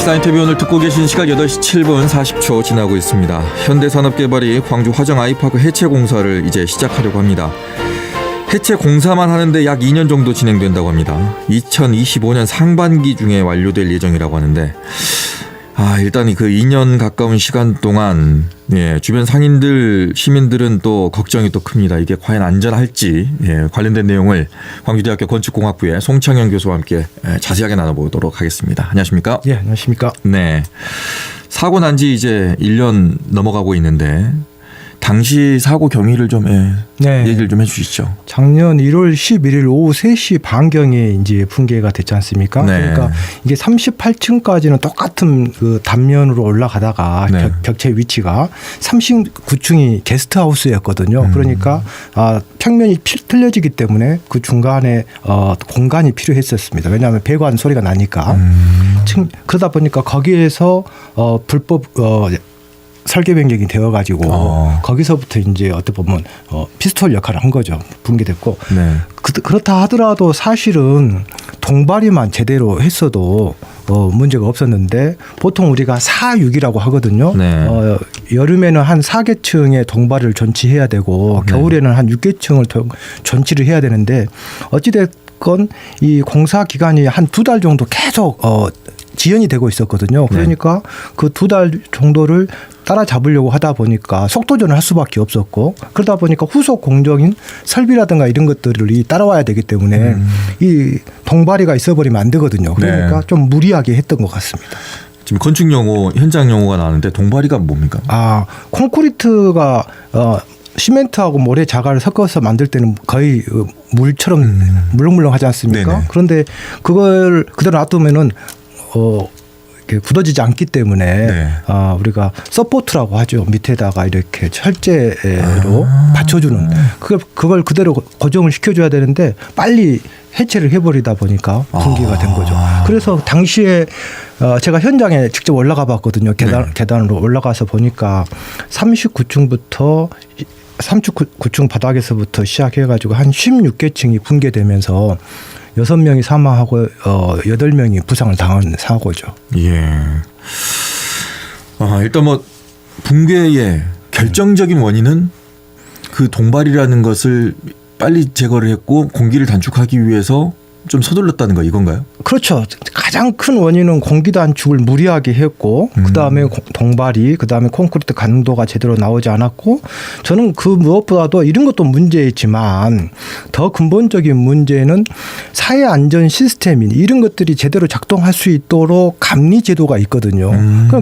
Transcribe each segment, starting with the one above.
시사인터뷰 오늘 듣고 계신 시각 8시 7분 40초 지나고 있습니다. 현대산업개발이 광주 화정 아이파크 해체 공사를 이제 시작하려고 합니다. 해체 공사만 하는데 약 2년 정도 진행된다고 합니다. 2025년 상반기 중에 완료될 예정이라고 하는데 일단 그 2년 가까운 시간 동안 주변 상인들, 시민들은 또 걱정이 또 큽니다. 이게 과연 안전할지 관련된 내용을 광주대학교 건축공학부의 송창현 교수와 함께 자세하게 나눠보도록 하겠습니다. 안녕하십니까? 예, 안녕하십니까? 네. 사고 난 지 이제 1년 넘어가고 있는데 당시 사고 경위를 좀 얘기를 좀 해주시죠. 작년 1월 11일 오후 3시 반경에 이제 붕괴가 됐지 않습니까? 네. 그러니까 이게 38층까지는 똑같은 그 단면으로 올라가다가 네. 격체 위치가 39층이 게스트하우스였거든요. 그러니까 평면이 틀려지기 때문에 그 중간에 공간이 필요했었습니다. 왜냐하면 배관 소리가 나니까. 그러다 보니까 거기에서 불법 설계 변경이 되어가지고 거기서부터 이제 어떻게 보면 피스톨 역할을 한 거죠. 붕괴됐고 네. 그렇다 하더라도 사실은 동발이만 제대로 했어도 문제가 없었는데 보통 우리가 4-6이라고 하거든요. 네. 여름에는 한 4계층의 동발을 전치해야 되고 겨울에는 한 6계층을 전치를 해야 되는데 어찌됐건 이 공사 기간이 한 2달 정도 계속 지연이 되고 있었거든요. 그러니까 그 2달 정도를 따라잡으려고 하다 보니까 속도전을 할 수밖에 없었고 그러다 보니까 후속 공정인 설비라든가 이런 것들이 따라와야 되기 때문에 이 동발이가 있어버리면 안 되거든요. 그러니까 좀 무리하게 했던 것 같습니다. 지금 건축 용어, 현장 용어가 나왔는데 동발이가 뭡니까? 콘크리트가 시멘트하고 모래 자갈을 섞어서 만들 때는 거의 물처럼 물렁물렁하지 않습니까? 네네. 그런데 그걸 그대로 놔두면은 굳어지지 않기 때문에 우리가 서포트라고 하죠. 밑에다가 이렇게 철제로 받쳐주는 그걸 그대로 고정을 시켜줘야 되는데 빨리 해체를 해버리다 보니까 붕괴가 된 거죠. 그래서 당시에 제가 현장에 직접 올라가 봤거든요. 계단으로 올라가서 보니까 39층부터 39층 바닥에서부터 시작해가지고 한 16개층이 붕괴되면서 6명이 사망하고 8명이 부상을 당한 사고죠. 예. 일단 뭐 붕괴의 결정적인 원인은 그 동발이라는 것을 빨리 제거를 했고 공기를 단축하기 위해서 좀 서둘렀다는 거 이건가요? 그렇죠. 가장 큰 원인은 공기 단축을 무리하게 했고 그다음에 동발이 그다음에 콘크리트 강도가 제대로 나오지 않았고 저는 그 무엇보다도 이런 것도 문제였지만 더 근본적인 문제는 사회 안전 시스템인 이런 것들이 제대로 작동할 수 있도록 감리 제도가 있거든요.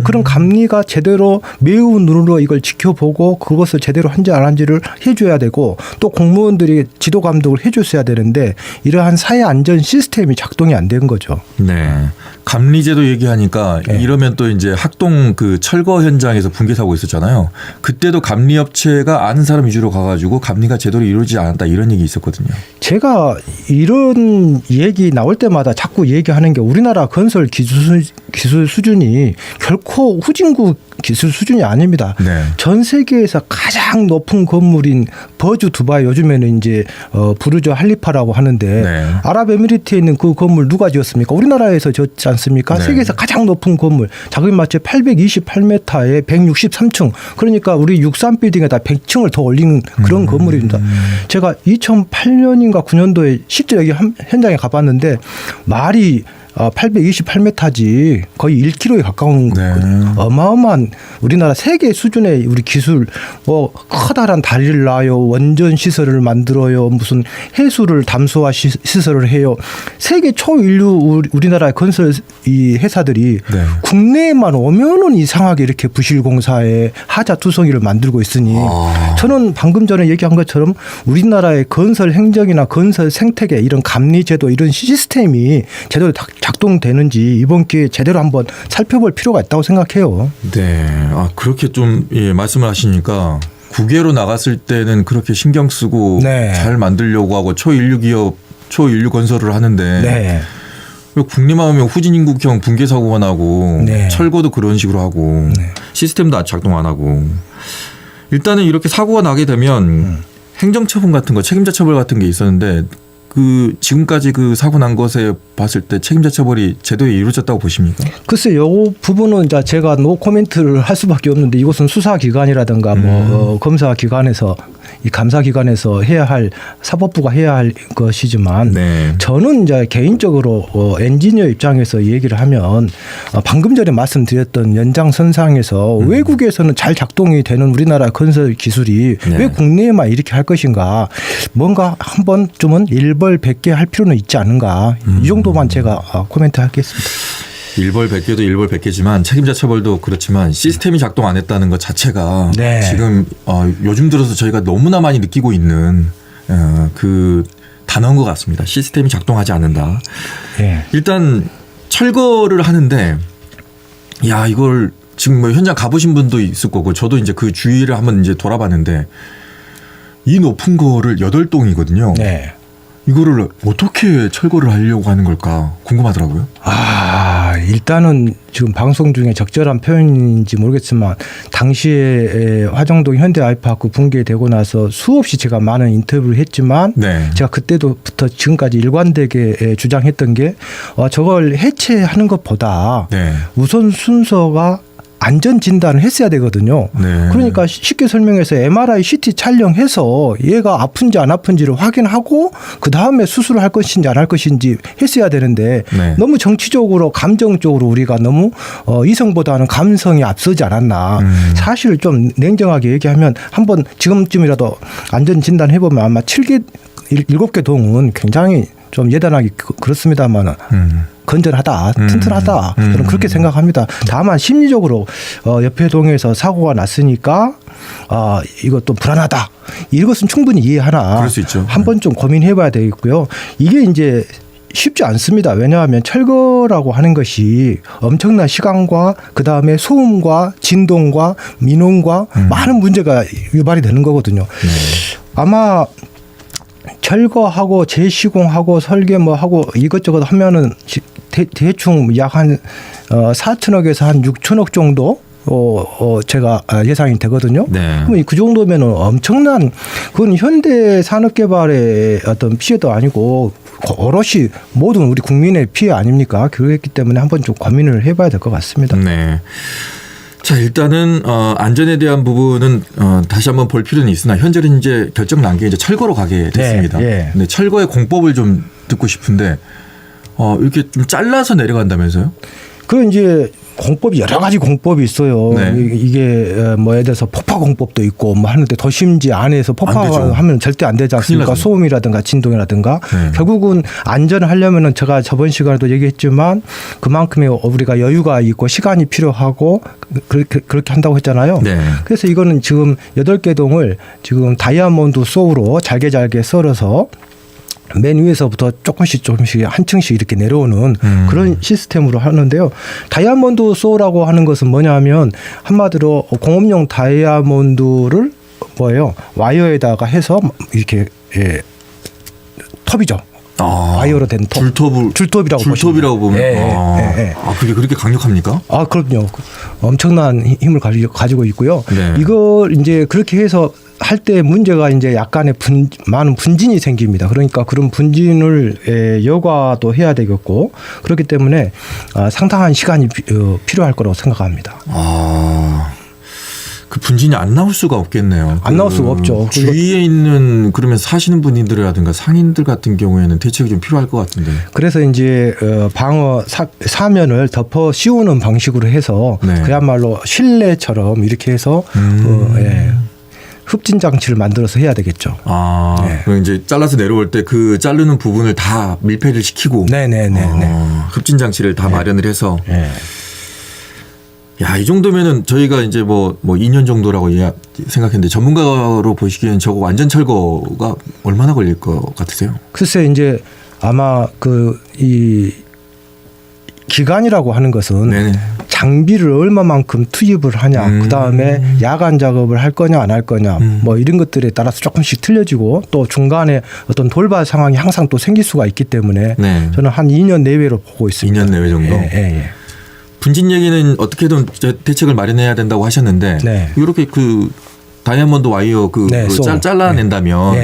그런 감리가 제대로 매우 눈으로 이걸 지켜보고 그것을 제대로 한지 안 한지를 해줘야 되고 또 공무원들이 지도 감독을 해줬어야 되는데 이러한 사회 안전 시스템이 작동이 안 된 거죠. 네. 감리제도 얘기하니까 이러면 또 이제 학동 그 철거 현장에서 붕괴 사고 있었잖아요. 그때도 감리업체가 아는 사람 위주로 가가지고 감리가 제대로 이루어지지 않았다 이런 얘기 있었거든요. 제가 이런 얘기 나올 때마다 자꾸 얘기하는 게 우리나라 건설 기술 수준이 결코 후진국 기술 수준이 아닙니다. 네. 전 세계에서 가장 높은 건물인 버주 두바이 요즘에는 이제 부르즈 할리파라고 하는데 아랍에미리트에 있는 그 건물 누가 지었습니까? 우리나라에서 지었지 않습니까? 세계에서 가장 높은 건물 자금이 마치 828m에 163층 그러니까 우리 63빌딩에다 100층을 더 올리는 그런 건물입니다. 제가 2008년인가 9년도에 실제 여기 현장에 가봤는데 말이 828m지 거의 1km에 가까운 어마어마한 우리나라 세계 수준의 우리 기술 뭐 커다란 다리를 놔요 원전 시설을 만들어요 무슨 해수를 담수화 시설을 해요 세계 초인류 우리나라의 건설 이 회사들이 국내에만 오면은 이상하게 이렇게 부실공사에 하자 투성이를 만들고 있으니 저는 방금 전에 얘기한 것처럼 우리나라의 건설 행정이나 건설 생태계 이런 감리제도 이런 시스템이 제대로 작동되는지 이번 기회에 제대로 한번 살펴볼 필요가 있다고 생각해요. 네. 그렇게 좀 말씀을 하시니까 국외로 나갔을 때는 그렇게 신경 쓰고 잘 만들려고 하고 초인류 기업, 초인류 건설을 하는데 왜 국내만 오면 후진인국형 붕괴 사고가 나고 철거도 그런 식으로 하고 시스템도 작동 안 하고 일단은 이렇게 사고가 나게 되면 행정처분 같은 거 책임자 처벌 같은 게 있었는데 그 지금까지 그 사고 난 것에 봤을 때 책임자 처벌이 제도에 이루어졌다고 보십니까? 글쎄, 요 부분은 이제 제가 노 코멘트를 할 수밖에 없는데 이것은 수사기관이라든가 검사기관에서 이 감사기관에서 해야 할 사법부가 해야 할 것이지만 네. 저는 이제 개인적으로 엔지니어 입장에서 얘기를 하면 방금 전에 말씀드렸던 연장선상에서 외국에서는 잘 작동이 되는 우리나라 건설 기술이 네. 왜 국내에만 이렇게 할 것인가 뭔가 한 번쯤은 일벌백계 할 필요는 있지 않은가 이 정도만 제가 코멘트 하겠습니다. 일벌백계도 일벌백계지만 책임자 처벌도 그렇지만 시스템이 작동 안 했다는 것 자체가 네. 지금 요즘 들어서 저희가 너무나 많이 느끼고 있는 그 단어인 것 같습니다. 시스템이 작동하지 않는다. 네. 일단 철거를 하는데 야 이걸 지금 뭐 현장 가보신 분도 있을 거고 저도 이제 그 주위를 한번 이제 돌아봤는데 이 높은 거를 8동이거든요. 네. 이거를 어떻게 철거를 하려고 하는 걸까 궁금하더라고요. 일단은 지금 방송 중에 적절한 표현인지 모르겠지만 당시에 화정동 현대 아이파크 붕괴되고 나서 수없이 제가 많은 인터뷰를 했지만 네. 제가 그때부터 지금까지 일관되게 주장했던 게 저걸 해체하는 것보다 네. 우선 순서가 안전 진단을 했어야 되거든요. 네. 그러니까 쉽게 설명해서 MRI, CT 촬영해서 얘가 아픈지 안 아픈지를 확인하고 그 다음에 수술을 할 것인지 안 할 것인지 했어야 되는데 네. 너무 정치적으로 감정적으로 우리가 너무 이성보다는 감성이 앞서지 않았나. 사실 좀 냉정하게 얘기하면 한번 지금쯤이라도 안전 진단 해보면 아마 7개 동은 굉장히 좀 예단하기 그렇습니다만 건전하다, 튼튼하다. 저는 그렇게 생각합니다. 다만 심리적으로 옆에 동에서 사고가 났으니까 이것도 불안하다. 이것은 충분히 이해하나. 그럴 수 있죠. 한번 좀 고민해봐야 되겠고요. 이게 이제 쉽지 않습니다. 왜냐하면 철거라고 하는 것이 엄청난 시간과 그다음에 소음과 진동과 민원과 많은 문제가 유발이 되는 거거든요. 아마 철거하고 재시공하고 설계 뭐 하고 이것저것 하면은 대충 약 한 4천억에서 한 6천억 정도 제가 예상이 되거든요. 네. 그럼 그 정도면은 엄청난 그건 현대 산업개발의 어떤 피해도 아니고 오롯이 모든 우리 국민의 피해 아닙니까? 그렇기 때문에 한번 좀 고민을 해봐야 될 것 같습니다. 네. 자 일단은 안전에 대한 부분은 다시 한번 볼 필요는 있으나 현재는 이제 결정 난 게 이제 철거로 가게 됐습니다. 네. 근데 철거의 공법을 좀 듣고 싶은데 이렇게 좀 잘라서 내려간다면서요? 그 이제 공법이 여러 가지 공법이 있어요. 네. 이게 뭐 예를 들어서 폭파 공법도 있고 뭐 하는데 더 심지 안에서 폭파하면 절대 안 되지 않습니까? 소음이라든가 진동이라든가 네. 결국은 안전을 하려면은 제가 저번 시간에도 얘기했지만 그만큼의 우리가 여유가 있고 시간이 필요하고 그렇게 한다고 했잖아요. 네. 그래서 이거는 지금 8개 동을 지금 다이아몬드 소우로 잘게 썰어서 맨 위에서부터 조금씩 한 층씩 이렇게 내려오는 그런 시스템으로 하는데요. 다이아몬드 소라고 하는 것은 뭐냐면 한마디로 공업용 다이아몬드를 와이어에다가 해서 이렇게 톱이죠. 와이어로 된 톱. 줄톱이라고 보면. 예. 그게 그렇게 강력합니까? 그럼요. 엄청난 힘을 가지고 있고요. 네. 이걸 이제 그렇게 해서 할 때 문제가 이제 약간의 많은 분진이 생깁니다. 그러니까 그런 분진을 여과도 해야 되겠고 그렇기 때문에 상당한 시간이 필요할 거라고 생각합니다. 그 분진이 안 나올 수가 없겠네요. 안 나올 수가 없죠. 주위에 있는 그러면 사시는 분들이라든가 상인들 같은 경우에는 대책이 좀 필요할 것 같은데. 그래서 이제 방어 사면을 덮어 씌우는 방식으로 해서 네. 그야말로 실내처럼 이렇게 해서 흡진 장치를 만들어서 해야 되겠죠. 네. 그럼 이제 잘라서 내려올 때 그 자르는 부분을 다 밀폐를 시키고. 흡진 장치를 다 마련을 해서. 야, 이 정도면은 저희가 이제 뭐 2년 정도라고 생각했는데 전문가로 보시기에는 저거 완전 철거가 얼마나 걸릴 것 같으세요? 글쎄 이제 아마 이 기간이라고 하는 것은 네네. 장비를 얼마만큼 투입을 하냐, 그 다음에 야간 작업을 할 거냐 안 할 거냐, 뭐 이런 것들에 따라서 조금씩 틀려지고 또 중간에 어떤 돌발 상황이 항상 또 생길 수가 있기 때문에 저는 한 2년 내외로 보고 있습니다. 2년 내외 정도. 분진 얘기는 어떻게든 대책을 마련해야 된다고 하셨는데 이렇게 그 다이아몬드 와이어 잘라낸다면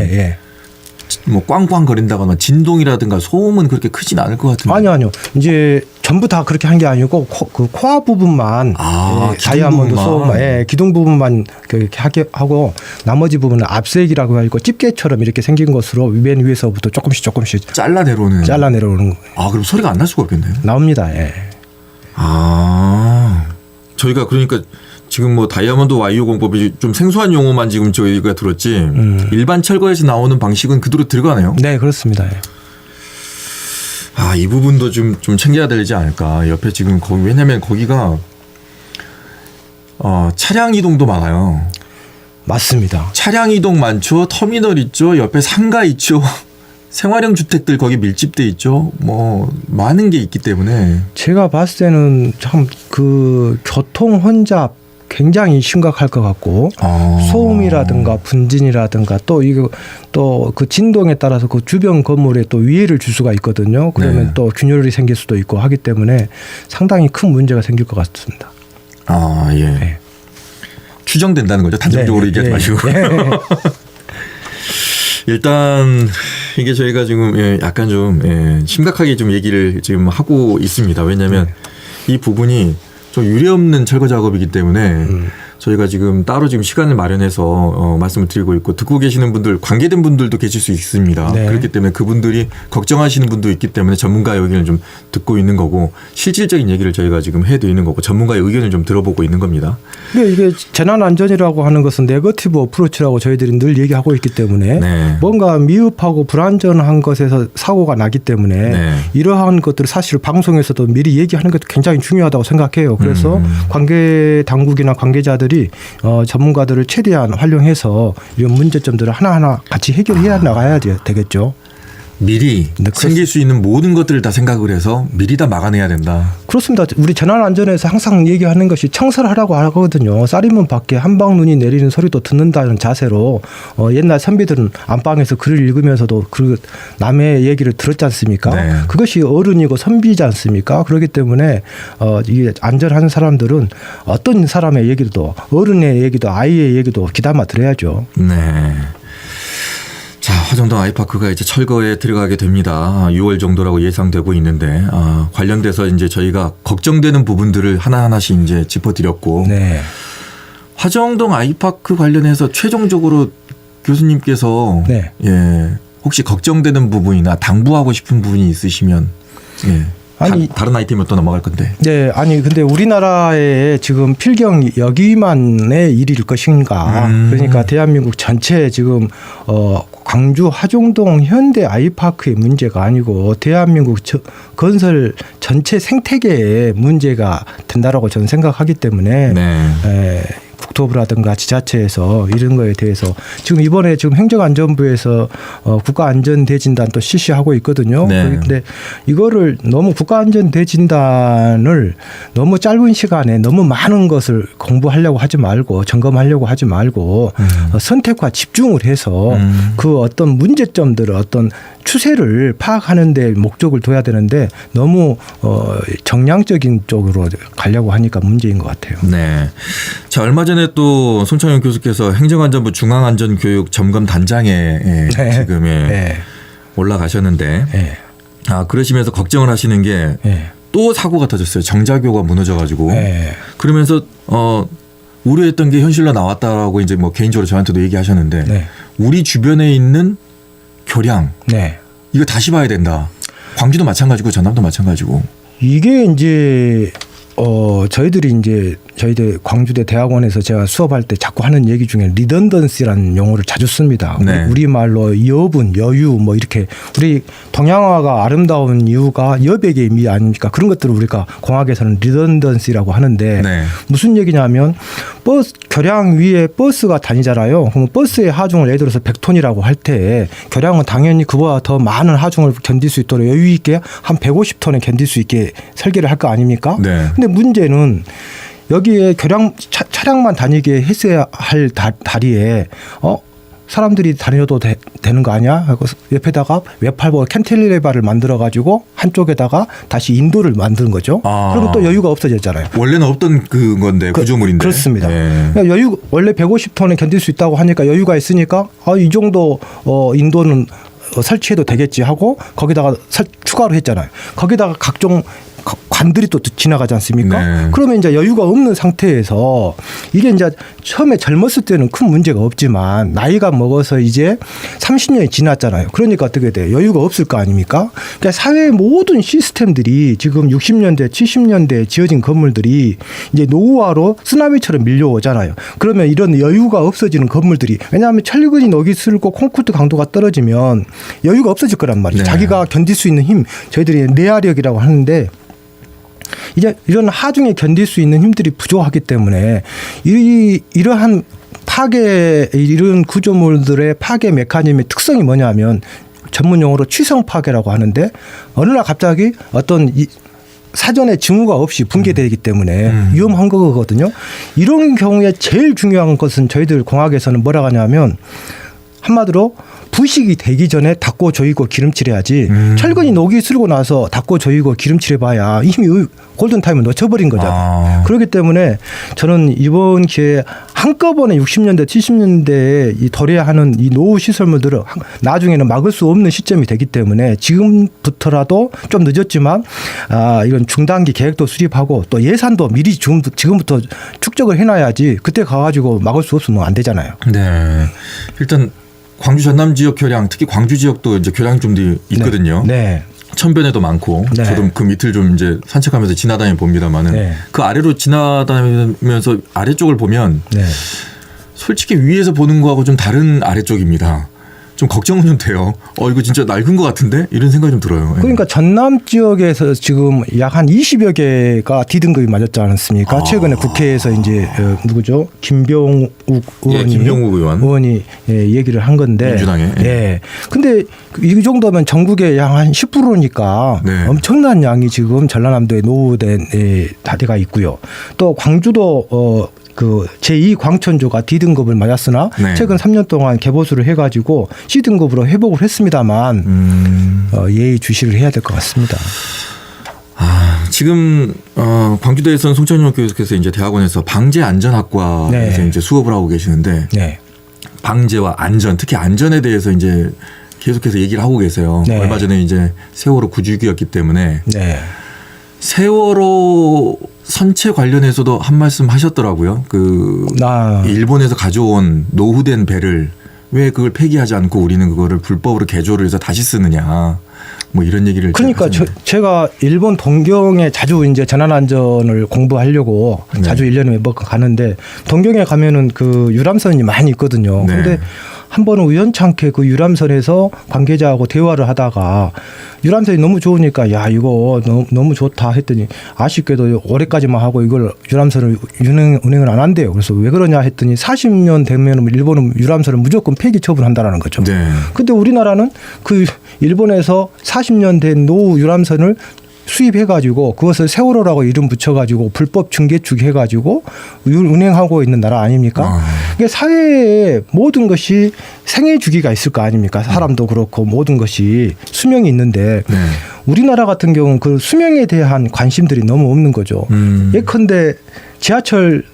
뭐 꽝꽝 거린다거나 진동이라든가 소음은 그렇게 크진 않을 것 같은데. 아니요. 이제 전부 다 그렇게 한 게 아니고 그 코어 부분만 다이아몬드 소음, 기둥 부분만 그렇게 하게 하고 나머지 부분은 압색이라고 하고 집게처럼 이렇게 생긴 것으로 맨 위에서부터 조금씩 잘라 내려오는 거예요. 아, 그럼 소리가 안 날 수가 없겠네요. 나옵니다. 예. 아, 저희가 그러니까 지금 뭐 다이아몬드 와이어 공법이 좀 생소한 용어만 지금 저희가 들었지 일반 철거에서 나오는 방식은 그대로 들어가네요. 네, 그렇습니다. 예. 아, 이 부분도 좀 챙겨야 되지 않을까. 옆에 지금 거기 왜냐면 거기가 차량 이동도 많아요. 맞습니다. 차량 이동 많죠. 터미널 있죠. 옆에 상가 있죠. 생활형 주택들 거기 밀집돼 있죠. 뭐 많은 게 있기 때문에 제가 봤을 때는 참 그 교통 혼잡 굉장히 심각할 것 같고 소음이라든가 분진이라든가 또 이거 또 그 진동에 따라서 그 주변 건물에 또 위해를 줄 수가 있거든요. 그러면 또 균열이 생길 수도 있고 하기 때문에 상당히 큰 문제가 생길 것 같습니다. 아, 예. 네. 추정된다는 거죠. 단정적으로 얘기하지 마시고. 일단 이게 저희가 지금 약간 좀 심각하게 좀 얘기를 지금 하고 있습니다. 왜냐하면 이 부분이 좀 유례없는 철거 작업이기 때문에 저희가 지금 따로 지금 시간을 마련해서 말씀을 드리고 있고 듣고 계시는 분들 관계된 분들도 계실 수 있습니다. 네. 그렇기 때문에 그분들이 걱정하시는 분도 있기 때문에 전문가의 의견을 좀 듣고 있는 거고 실질적인 얘기를 저희가 지금 해드리는 거고 전문가의 의견을 좀 들어보고 있는 겁니다. 근데 이게 재난안전이라고 하는 것은 네거티브 어프로치라고 저희들이 늘 얘기하고 있기 때문에 뭔가 미흡하고 불안전한 것에서 사고가 나기 때문에 이러한 것들을 사실 방송에서도 미리 얘기하는 것도 굉장히 중요하다고 생각해요. 그래서 관계 당국이나 관계자들이 전문가들을 최대한 활용해서 이런 문제점들을 하나하나 같이 해결해 나가야 되겠죠. 미리 생길 수 있는 모든 것들을 다 생각을 해서 미리 다 막아내야 된다. 그렇습니다. 우리 재난안전에서 항상 얘기하는 것이 청설하라고 하거든요. 쌀이면 밖에 한방 눈이 내리는 소리도 듣는다는 자세로 옛날 선비들은 안방에서 글을 읽으면서도 그 남의 얘기를 들었지 않습니까? 그것이 어른이고 선비지 않습니까? 그렇기 때문에 이게 안전한 사람들은 어떤 사람의 얘기도 어른의 얘기도 아이의 얘기도 귀담아 들어야죠. 네. 자, 화정동 아이파크가 이제 철거에 들어가게 됩니다. 6월 정도라고 예상되고 있는데 관련돼서 이제 저희가 걱정되는 부분들을 하나하나씩 이제 짚어드렸고 화정동 아이파크 관련해서 최종적으로 교수님께서 혹시 걱정되는 부분이나 당부하고 싶은 부분이 있으시면 다른 아이템으로 또 넘어갈 건데. 네, 아니 근데 우리나라에 지금 필경 여기만의 일일 것인가? 그러니까 대한민국 전체 지금 광주 화정동 현대 아이파크의 문제가 아니고 대한민국 건설 전체 생태계의 문제가 된다라고 저는 생각하기 때문에. 국토부라든가 지자체에서 이런 거에 대해서 지금 이번에 지금 행정안전부에서 국가안전대진단 또 실시하고 있거든요. 그런데 이거를 너무 국가안전대진단을 너무 짧은 시간에 너무 많은 것을 공부하려고 하지 말고 점검하려고 하지 말고 선택과 집중을 해서 그 어떤 문제점들을 어떤 추세를 파악하는 데 목적을 둬야 되는데 너무 정량적인 쪽으로 가려고 하니까 문제인 것 같아요. 네. 자, 얼마 전에 또 손창현 교수께서 행정안전부 중앙안전교육 점검단장에 지금 올라가셨는데 그러시면서 걱정을 하시는 게 또 사고가 터졌어요. 정자교가 무너져가지고 그러면서 우려했던 게 현실로 나왔다라고 이제 뭐 개인적으로 저한테도 얘기하셨는데 우리 주변에 있는 교량 이거 다시 봐야 된다. 광주도 마찬가지고 전남도 마찬가지고. 이게 이제 저희들 광주대 대학원에서 제가 수업할 때 자꾸 하는 얘기 중에 리던던시라는 용어를 자주 씁니다. 우리말로 여분, 여유 뭐 이렇게 우리 동양화가 아름다운 이유가 여백의 미 아닙니까? 그런 것들을 우리가 공학에서는 리던던시라고 하는데 무슨 얘기냐면 버스 교량 위에 버스가 다니잖아요. 그럼 버스의 하중을 예를 들어서 100톤이라고 할 때 교량은 당연히 그보다 더 많은 하중을 견딜 수 있도록 여유 있게 한 150톤에 견딜 수 있게 설계를 할 거 아닙니까? 근데 문제는 여기에 차량만 다니게 했어야 할 다리에 사람들이 다녀도 되는 거 아니야? 하고 옆에다가 외팔보 캔틸레바를 만들어 가지고 한쪽에다가 다시 인도를 만드는 거죠. 그러면 또 여유가 없어졌잖아요. 원래는 없던 건데 구조물인데. 그렇습니다. 그러니까 원래 150톤에 견딜 수 있다고 하니까 여유가 있으니까 이 정도 인도는 설치해도 되겠지 하고 거기다가 추가로 했잖아요. 거기다가 각종 관들이 또 지나가지 않습니까? 네. 그러면 이제 여유가 없는 상태에서 이게 이제 처음에 젊었을 때는 큰 문제가 없지만 나이가 먹어서 이제 30년이 지났잖아요. 그러니까 어떻게 돼요? 여유가 없을 거 아닙니까? 그러니까 사회의 모든 시스템들이 지금 60년대, 70년대에 지어진 건물들이 이제 노후화로 쓰나미처럼 밀려오잖아요. 그러면 이런 여유가 없어지는 건물들이 왜냐하면 철근이 녹이 슬고 콘크리트 강도가 떨어지면 여유가 없어질 거란 말이죠. 네. 자기가 견딜 수 있는 힘, 저희들이 내화력이라고 하는데 이제 이런 하중에 견딜 수 있는 힘들이 부족하기 때문에 이러한 파괴 이런 구조물들의 파괴 메커니즘의 특성이 뭐냐면 전문 용어로 취성 파괴라고 하는데 어느 날 갑자기 어떤 사전에 징후가 없이 붕괴되기 때문에 위험한 거거든요. 이런 경우에 제일 중요한 것은 저희들 공학에서는 뭐라고 하냐면 한마디로 부식이 되기 전에 닦고 조이고 기름칠해야지 철근이 녹이 슬고 나서 닦고 조이고 기름칠해봐야 이미 골든타임을 놓쳐버린 거잖아요. 그렇기 때문에 저는 이번 기회에 한꺼번에 60년대 70년대에 이 도래야 하는 이 노후 시설물들을 나중에는 막을 수 없는 시점이 되기 때문에 지금부터라도 좀 늦었지만 이런 중단기 계획도 수립하고 또 예산도 미리 지금부터 축적을 해놔야지 그때 가가지고 막을 수 없으면 안 되잖아요. 네. 일단 광주 전남 지역 교량, 특히 광주 지역도 이제 교량이 좀 있거든요. 네. 천변에도 많고, 네. 저도 그 밑을 좀 이제 산책하면서 지나다니 봅니다만은 네. 그 아래로 지나다니면서 아래쪽을 보면 네. 솔직히 위에서 보는 거하고 좀 다른 아래쪽입니다. 좀 걱정은 좀 돼요. 이거 진짜 낡은 것 같은데? 이런 생각이 좀 들어요. 그러니까 전남 지역에서 지금 약 한 20여 개가 D등급이 맞았지 않습니까? 최근에 국회에서 이제 누구죠? 김병욱 의원이, 김병욱 의원이 얘기를 한 건데. 민주당에. 예. 근데 이 정도면 전국의 약 한 10%니까 네. 엄청난 양이 지금 전라남도에 노후된 다리가 있고요. 또 광주도 그 제2광천조가 D등급을 맞았으나 네. 최근 3년 동안 개보수를 해가지고 C등급으로 회복을 했습니다만 예의주시를 해야 될 것 같습니다. 지금 광주대에서는 송찬용 교수께서 이제 대학원에서 방재안전학과에서 네. 이제 수업을 하고 계시는데 네. 방재와 안전, 특히 안전에 대해서 이제 계속해서 얘기를 하고 계세요. 네. 얼마 전에 이제 세월호 9주기였기 때문에 네. 세월호 선체 관련해서도 한 말씀 하셨더라고요. 일본에서 가져온 노후된 배를 왜 그걸 폐기하지 않고 우리는 그거를 불법으로 개조를 해서 다시 쓰느냐. 뭐 이런 얘기를. 그러니까 제가 일본 동경에 자주 이제 재난안전을 공부하려고 네. 자주 1년에 몇 번 가는데 동경에 가면은 그 유람선이 많이 있거든요. 네. 근데 한 번은 우연찮게 그 유람선에서 관계자하고 대화를 하다가 유람선이 너무 좋으니까 야 이거 너무 좋다 했더니 아쉽게도 올해까지만 하고 이걸 유람선을 운행을 안 한대요. 그래서 왜 그러냐 했더니 40년 되면 일본은 유람선을 무조건 폐기 처분한다라는 거죠. 네. 근데 우리나라는 그 일본에서 40년 된 노후 유람선을 수입해가지고 그것을 세월호라고 이름 붙여가지고 불법 중개축 해가지고 운행하고 있는 나라 아닙니까? 이게 사회에 모든 것이 생애 주기가 있을 거 아닙니까? 사람도 그렇고 모든 것이 수명이 있는데 네. 우리나라 같은 경우는 그 수명에 대한 관심들이 너무 없는 거죠. 예컨대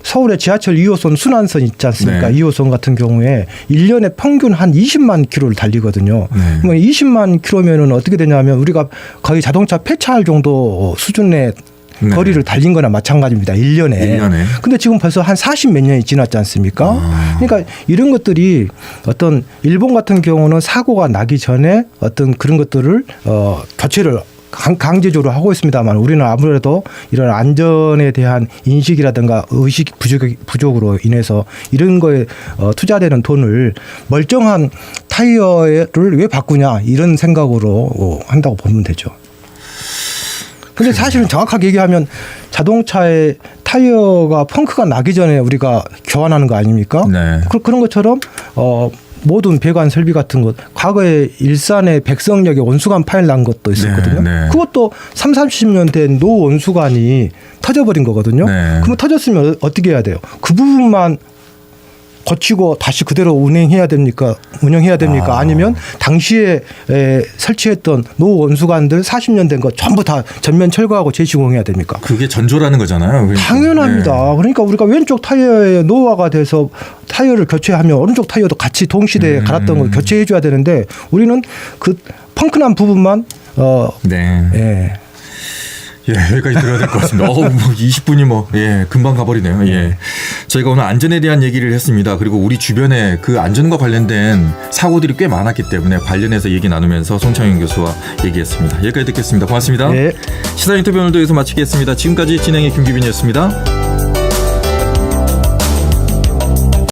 서울의 지하철 2호선 순환선 있지 않습니까? 네. 2호선 같은 경우에 1년에 평균 한 20만 킬로를 달리거든요. 네. 그러면 20만 킬로면은 어떻게 되냐면 우리가 거의 자동차 폐차할 정도 수준의 네. 거리를 달린 거나 마찬가지입니다. 1년에. 근데 지금 벌써 한 40 몇 년이 지났지 않습니까? 그러니까 이런 것들이 어떤 일본 같은 경우는 사고가 나기 전에 어떤 그런 것들을 교체를 강제적으로 하고 있습니다만 우리는 아무래도 이런 안전에 대한 인식이라든가 의식 부족으로 인해서 이런 거에 투자되는 돈을 멀쩡한 타이어를 왜 바꾸냐 이런 생각으로 한다고 보면 되죠. 근데 사실은 정확하게 얘기하면 자동차의 타이어가 펑크가 나기 전에 우리가 교환하는 거 아닙니까? 네. 그런 것처럼 모든 배관 설비 같은 것 과거에 일산의 백성역에 온수관 파일 난 것도 있었거든요. 네, 네. 그것도 30-40년 된 노 온수관이 터져버린 거거든요. 네. 그러면 터졌으면 어떻게 해야 돼요? 그 부분만 고치고 다시 그대로 운영해야 됩니까? 아니면 당시에 설치했던 노원수관들 40년 된 거 전부 다 전면 철거하고 재시공해야 됩니까? 그게 전조라는 거잖아요. 그러니까. 당연합니다. 네. 그러니까 우리가 왼쪽 타이어에 노화가 돼서 타이어를 교체하면 오른쪽 타이어도 같이 동시대에 갈았던 걸 교체해 줘야 되는데 우리는 그 펑크난 부분만 네. 예. 예, 여기까지 들어야 될 것 같습니다. 20분이 금방 가버리네요. 예. 저희가 오늘 안전에 대한 얘기를 했습니다. 그리고 우리 주변에 그 안전과 관련된 사고들이 꽤 많았기 때문에 관련해서 얘기 나누면서 송창윤 교수와 얘기했습니다. 여기까지 듣겠습니다. 고맙습니다. 예. 시사 인터뷰 오늘도 여기서 마치겠습니다. 지금까지 진행의 김규빈이었습니다.